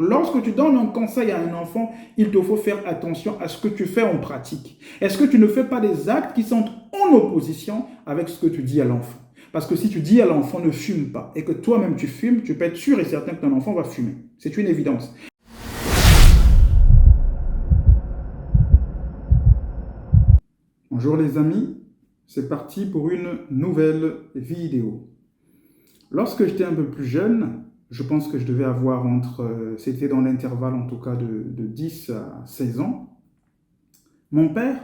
Lorsque tu donnes un conseil à un enfant, il te faut faire attention à ce que tu fais en pratique. Est-ce que tu ne fais pas des actes qui sont en opposition avec ce que tu dis à l'enfant? Parce que si tu dis à l'enfant ne fume pas et que toi-même tu fumes, tu peux être sûr et certain que ton enfant va fumer. C'est une évidence. Bonjour les amis, c'est parti pour une nouvelle vidéo. Lorsque j'étais un peu plus jeune, je pense que je devais avoir c'était dans l'intervalle en tout cas de 10 à 16 ans, mon père,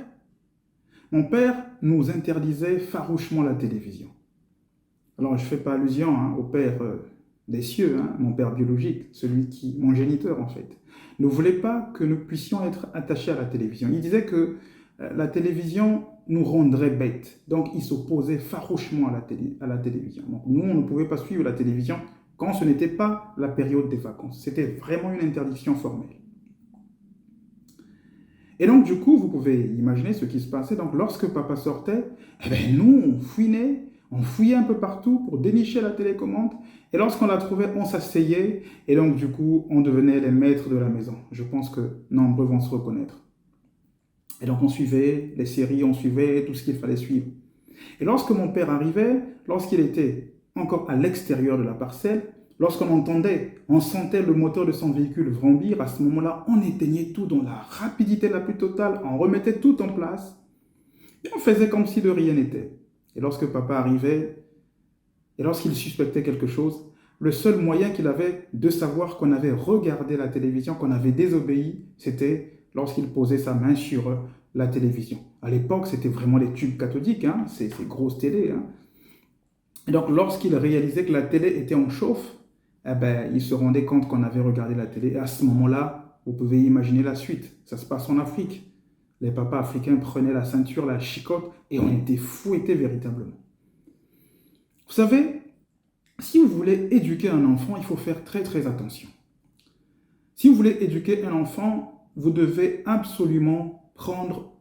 mon père nous interdisait farouchement la télévision. Alors je ne fais pas allusion au père des cieux, mon père biologique, mon géniteur en fait, ne voulait pas que nous puissions être attachés à la télévision. Il disait que la télévision nous rendrait bêtes. Donc il s'opposait farouchement à la télévision. Donc nous, on ne pouvait pas suivre la télévision quand ce n'était pas la période des vacances. C'était vraiment une interdiction formelle. Et donc du coup, vous pouvez imaginer ce qui se passait. Donc lorsque papa sortait, eh bien, nous, on fouillait un peu partout pour dénicher la télécommande. Et lorsqu'on la trouvait, on s'asseyait. Et donc du coup, on devenait les maîtres de la maison. Je pense que nombreux vont se reconnaître. Et donc on suivait les séries, on suivait tout ce qu'il fallait suivre. Et lorsque mon père arrivait, lorsqu'il était encore à l'extérieur de la parcelle, on sentait le moteur de son véhicule vrombir, à ce moment-là, on éteignait tout dans la rapidité la plus totale, on remettait tout en place, et on faisait comme si de rien n'était. Et lorsque papa arrivait, et lorsqu'il suspectait quelque chose, le seul moyen qu'il avait de savoir qu'on avait regardé la télévision, qu'on avait désobéi, c'était lorsqu'il posait sa main sur la télévision. À l'époque, c'était vraiment les tubes cathodiques, ces grosses télés. Et donc, lorsqu'il réalisait que la télé était en chauffe, eh ben, il se rendait compte qu'on avait regardé la télé. Et à ce moment-là, vous pouvez imaginer la suite. Ça se passe en Afrique. Les papas africains prenaient la ceinture, la chicotte, et on était fouettés véritablement. Vous savez, si vous voulez éduquer un enfant, il faut faire très très attention. Si vous voulez éduquer un enfant, vous devez absolument prendre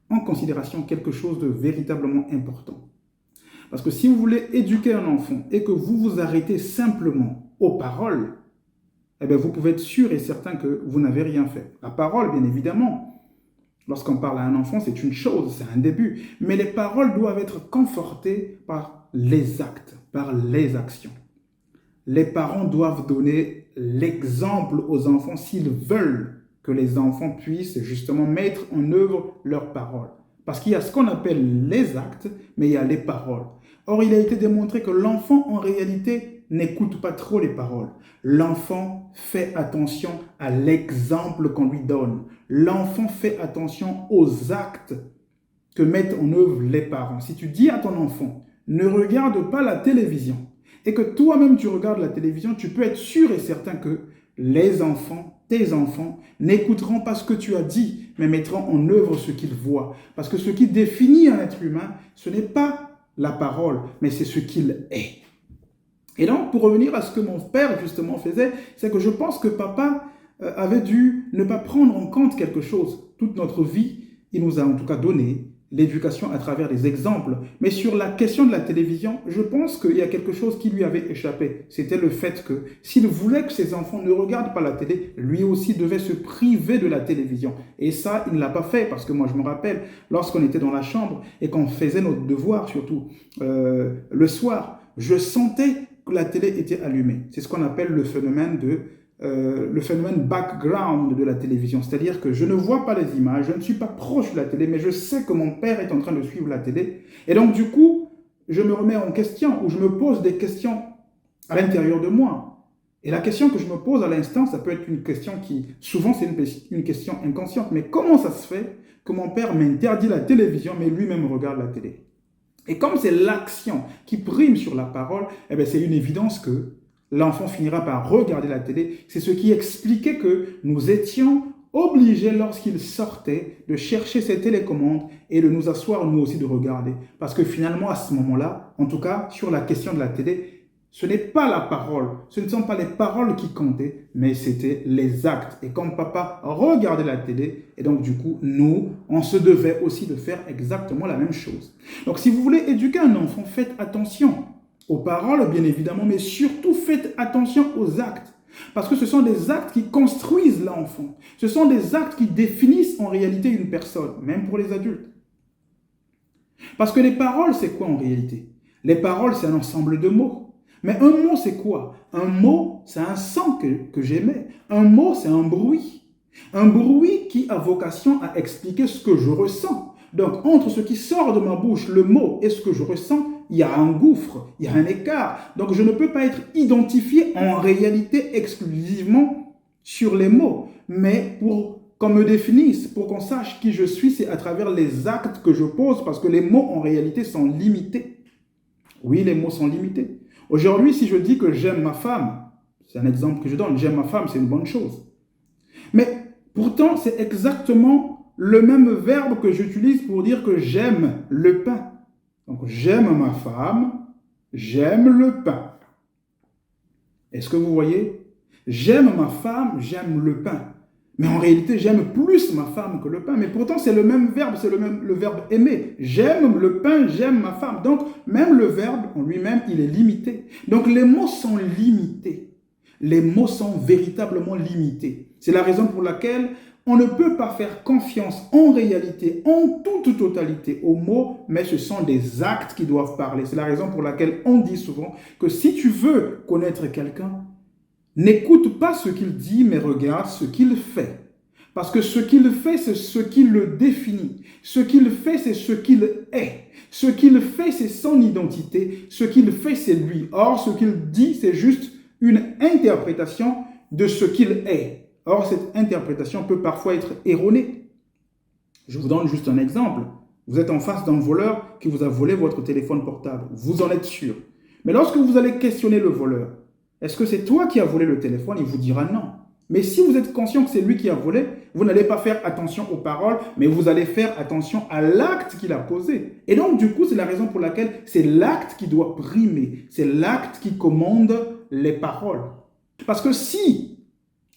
en considération quelque chose de véritablement important. Parce que si vous voulez éduquer un enfant et que vous vous arrêtez simplement aux paroles, eh bien vous pouvez être sûr et certain que vous n'avez rien fait. La parole, bien évidemment, lorsqu'on parle à un enfant, c'est une chose, c'est un début. Mais les paroles doivent être confortées par les actes, par les actions. Les parents doivent donner l'exemple aux enfants s'ils veulent que les enfants puissent justement mettre en œuvre leurs paroles. Parce qu'il y a ce qu'on appelle les actes, mais il y a les paroles. Or, il a été démontré que l'enfant, en réalité, n'écoute pas trop les paroles. L'enfant fait attention à l'exemple qu'on lui donne. L'enfant fait attention aux actes que mettent en œuvre les parents. Si tu dis à ton enfant, ne regarde pas la télévision, et que toi-même tu regardes la télévision, tu peux être sûr et certain que les enfants, tes enfants, n'écouteront pas ce que tu as dit, mais mettront en œuvre ce qu'ils voient. Parce que ce qui définit un être humain, ce n'est pas la parole, mais c'est ce qu'il est. Et donc, pour revenir à ce que mon père justement faisait, c'est que je pense que papa avait dû ne pas prendre en compte quelque chose. Toute notre vie, il nous a en tout cas donné l'éducation à travers des exemples. Mais sur la question de la télévision, je pense qu'il y a quelque chose qui lui avait échappé. C'était le fait que s'il voulait que ses enfants ne regardent pas la télé, lui aussi devait se priver de la télévision. Et ça, il ne l'a pas fait parce que moi, je me rappelle, lorsqu'on était dans la chambre et qu'on faisait notre devoir, surtout le soir, je sentais que la télé était allumée. C'est ce qu'on appelle le phénomène background de la télévision. C'est-à-dire que je ne vois pas les images, je ne suis pas proche de la télé, mais je sais que mon père est en train de suivre la télé. Et donc, du coup, je me remets en question ou je me pose des questions à l'intérieur de moi. Et la question que je me pose à l'instant, ça peut être une question qui, souvent, c'est une question inconsciente. Mais comment ça se fait que mon père m'interdit la télévision, mais lui-même regarde la télé? Et comme c'est l'action qui prime sur la parole, eh bien c'est une évidence que l'enfant finira par regarder la télé. C'est ce qui expliquait que nous étions obligés, lorsqu'il sortait, de chercher ses télécommandes et de nous asseoir nous aussi de regarder. Parce que finalement, à ce moment-là, en tout cas sur la question de la télé, ce n'est pas la parole, ce ne sont pas les paroles qui comptaient, mais c'était les actes. Et comme papa regardait la télé, et donc du coup, nous, on se devait aussi de faire exactement la même chose. Donc si vous voulez éduquer un enfant, faites attention aux paroles, bien évidemment, mais surtout faites attention aux actes. Parce que ce sont des actes qui construisent l'enfant. Ce sont des actes qui définissent en réalité une personne, même pour les adultes. Parce que les paroles, c'est quoi en réalité? Les paroles, c'est un ensemble de mots. Mais un mot, c'est quoi? Un mot, c'est un son que j'émets. Un mot, c'est un bruit. Un bruit qui a vocation à expliquer ce que je ressens. Donc, entre ce qui sort de ma bouche, le mot, et ce que je ressens, il y a un gouffre, il y a un écart. Donc, je ne peux pas être identifié en réalité exclusivement sur les mots. Mais pour qu'on me définisse, pour qu'on sache qui je suis, c'est à travers les actes que je pose, parce que les mots, en réalité, sont limités. Oui, les mots sont limités. Aujourd'hui, si je dis que j'aime ma femme, c'est un exemple que je donne, j'aime ma femme, c'est une bonne chose. Mais pourtant, c'est exactement le même verbe que j'utilise pour dire que j'aime le pain. Donc, j'aime ma femme, j'aime le pain. Est-ce que vous voyez? J'aime ma femme, j'aime le pain. Mais en réalité, j'aime plus ma femme que le pain. Mais pourtant, c'est le même verbe, c'est le verbe aimer. J'aime le pain, j'aime ma femme. Donc, même le verbe en lui-même, il est limité. Donc, les mots sont limités. Les mots sont véritablement limités. C'est la raison pour laquelle on ne peut pas faire confiance en réalité, en toute totalité aux mots, mais ce sont des actes qui doivent parler. C'est la raison pour laquelle on dit souvent que si tu veux connaître quelqu'un, n'écoute pas ce qu'il dit, mais regarde ce qu'il fait. Parce que ce qu'il fait, c'est ce qui le définit. Ce qu'il fait, c'est ce qu'il est. Ce qu'il fait, c'est son identité. Ce qu'il fait, c'est lui. Or, ce qu'il dit, c'est juste une interprétation de ce qu'il est. Or, cette interprétation peut parfois être erronée. Je vous donne juste un exemple. Vous êtes en face d'un voleur qui vous a volé votre téléphone portable. Vous en êtes sûr. Mais lorsque vous allez questionner le voleur, est-ce que c'est toi qui as volé le téléphone? Il vous dira non. Mais si vous êtes conscient que c'est lui qui a volé, vous n'allez pas faire attention aux paroles, mais vous allez faire attention à l'acte qu'il a posé. Et donc, du coup, c'est la raison pour laquelle c'est l'acte qui doit primer. C'est l'acte qui commande les paroles. Parce que si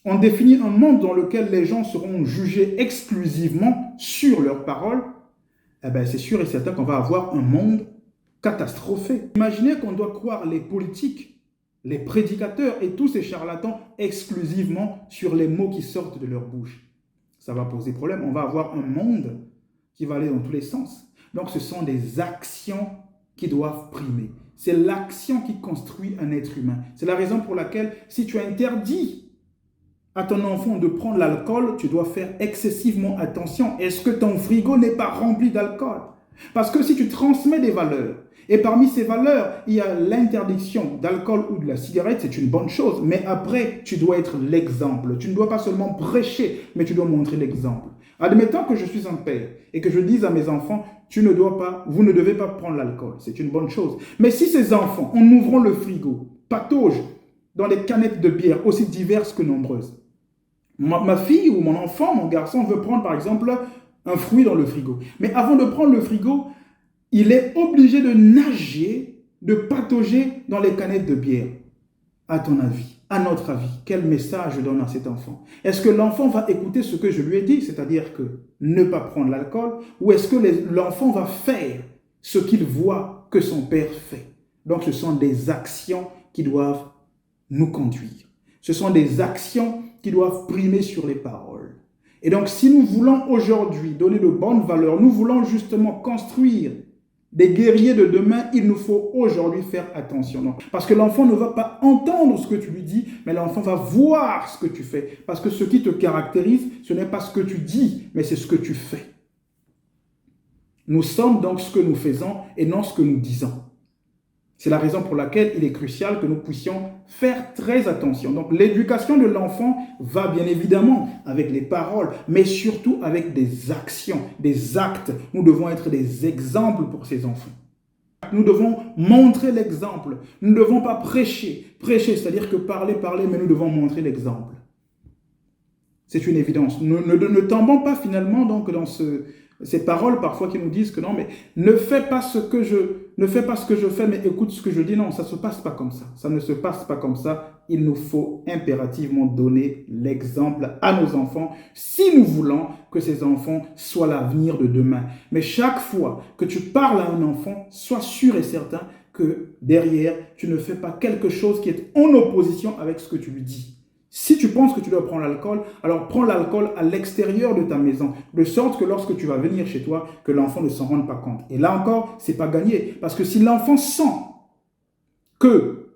on définit un monde dans lequel les gens seront jugés exclusivement sur leurs paroles, eh bien, c'est sûr et certain qu'on va avoir un monde catastrophé. Imaginez qu'on doit croire les politiques, les prédicateurs et tous ces charlatans exclusivement sur les mots qui sortent de leur bouche. Ça va poser problème. On va avoir un monde qui va aller dans tous les sens. Donc, ce sont des actions qui doivent primer. C'est l'action qui construit un être humain. C'est la raison pour laquelle, si tu interdis à ton enfant de prendre l'alcool, tu dois faire excessivement attention. Est-ce que ton frigo n'est pas rempli d'alcool? Parce que si tu transmets des valeurs, et parmi ces valeurs, il y a l'interdiction d'alcool ou de la cigarette, c'est une bonne chose. Mais après, tu dois être l'exemple. Tu ne dois pas seulement prêcher, mais tu dois montrer l'exemple. Admettons que je suis un père et que je dise à mes enfants, vous ne devez pas prendre l'alcool. C'est une bonne chose. Mais si ces enfants, en ouvrant le frigo, pataugent dans des canettes de bière aussi diverses que nombreuses, ma fille ou mon enfant, mon garçon veut prendre par exemple un fruit dans le frigo. Mais avant de prendre le frigo, il est obligé de nager, de patauger dans les canettes de bière. À ton avis, à notre avis, quel message je donne à cet enfant? Est-ce que l'enfant va écouter ce que je lui ai dit, c'est-à-dire que ne pas prendre l'alcool, ou est-ce que l'enfant va faire ce qu'il voit que son père fait? Donc ce sont des actions qui doivent nous conduire. Ce sont des actions qui doivent primer sur les paroles. Et donc, si nous voulons aujourd'hui donner de bonnes valeurs, nous voulons justement construire des guerriers de demain, il nous faut aujourd'hui faire attention. Donc, parce que l'enfant ne va pas entendre ce que tu lui dis, mais l'enfant va voir ce que tu fais. Parce que ce qui te caractérise, ce n'est pas ce que tu dis, mais c'est ce que tu fais. Nous sommes donc ce que nous faisons et non ce que nous disons. C'est la raison pour laquelle il est crucial que nous puissions faire très attention. Donc l'éducation de l'enfant va bien évidemment avec les paroles, mais surtout avec des actions, des actes. Nous devons être des exemples pour ces enfants. Nous devons montrer l'exemple. Nous ne devons pas prêcher. Prêcher, c'est-à-dire que parler, mais nous devons montrer l'exemple. C'est une évidence. Ne tombons pas finalement donc dans ces paroles parfois qui nous disent que non, mais ne fais pas ce que je fais, mais écoute ce que je dis. Non, ça ne se passe pas comme ça. Ça ne se passe pas comme ça. Il nous faut impérativement donner l'exemple à nos enfants si nous voulons que ces enfants soient l'avenir de demain. Mais chaque fois que tu parles à un enfant, sois sûr et certain que derrière, tu ne fais pas quelque chose qui est en opposition avec ce que tu lui dis. Si tu penses que tu dois prendre l'alcool, alors prends l'alcool à l'extérieur de ta maison, de sorte que lorsque tu vas venir chez toi, que l'enfant ne s'en rende pas compte. Et là encore, c'est pas gagné, parce que si l'enfant sent que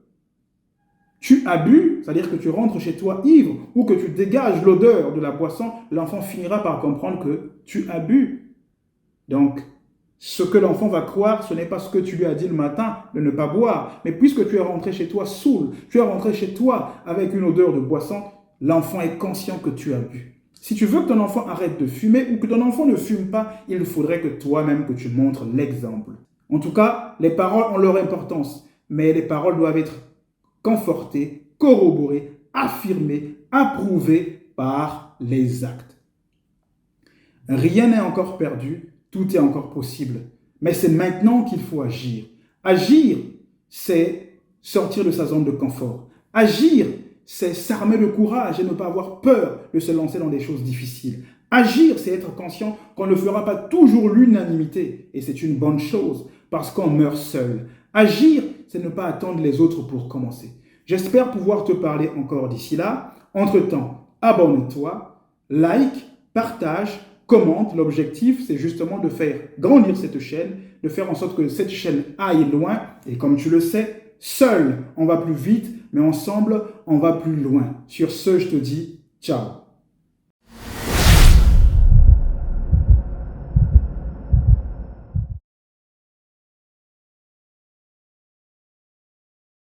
tu as bu, c'est-à-dire que tu rentres chez toi ivre ou que tu dégages l'odeur de la boisson, l'enfant finira par comprendre que tu as bu. Donc, ce que l'enfant va croire, ce n'est pas ce que tu lui as dit le matin de ne pas boire. Mais puisque tu es rentré chez toi saoul, tu es rentré chez toi avec une odeur de boisson, l'enfant est conscient que tu as bu. Si tu veux que ton enfant arrête de fumer ou que ton enfant ne fume pas, il faudrait que toi-même que tu montres l'exemple. En tout cas, les paroles ont leur importance, mais les paroles doivent être confortées, corroborées, affirmées, approuvées par les actes. Rien n'est encore perdu. Tout est encore possible. Mais c'est maintenant qu'il faut agir. Agir, c'est sortir de sa zone de confort. Agir, c'est s'armer de courage et ne pas avoir peur de se lancer dans des choses difficiles. Agir, c'est être conscient qu'on ne fera pas toujours l'unanimité. Et c'est une bonne chose, parce qu'on meurt seul. Agir, c'est ne pas attendre les autres pour commencer. J'espère pouvoir te parler encore d'ici là. Entre-temps, abonne-toi, like, partage, commente. L'objectif, c'est justement de faire grandir cette chaîne, de faire en sorte que cette chaîne aille loin. Et comme tu le sais, seul, on va plus vite, mais ensemble, on va plus loin. Sur ce, je te dis ciao.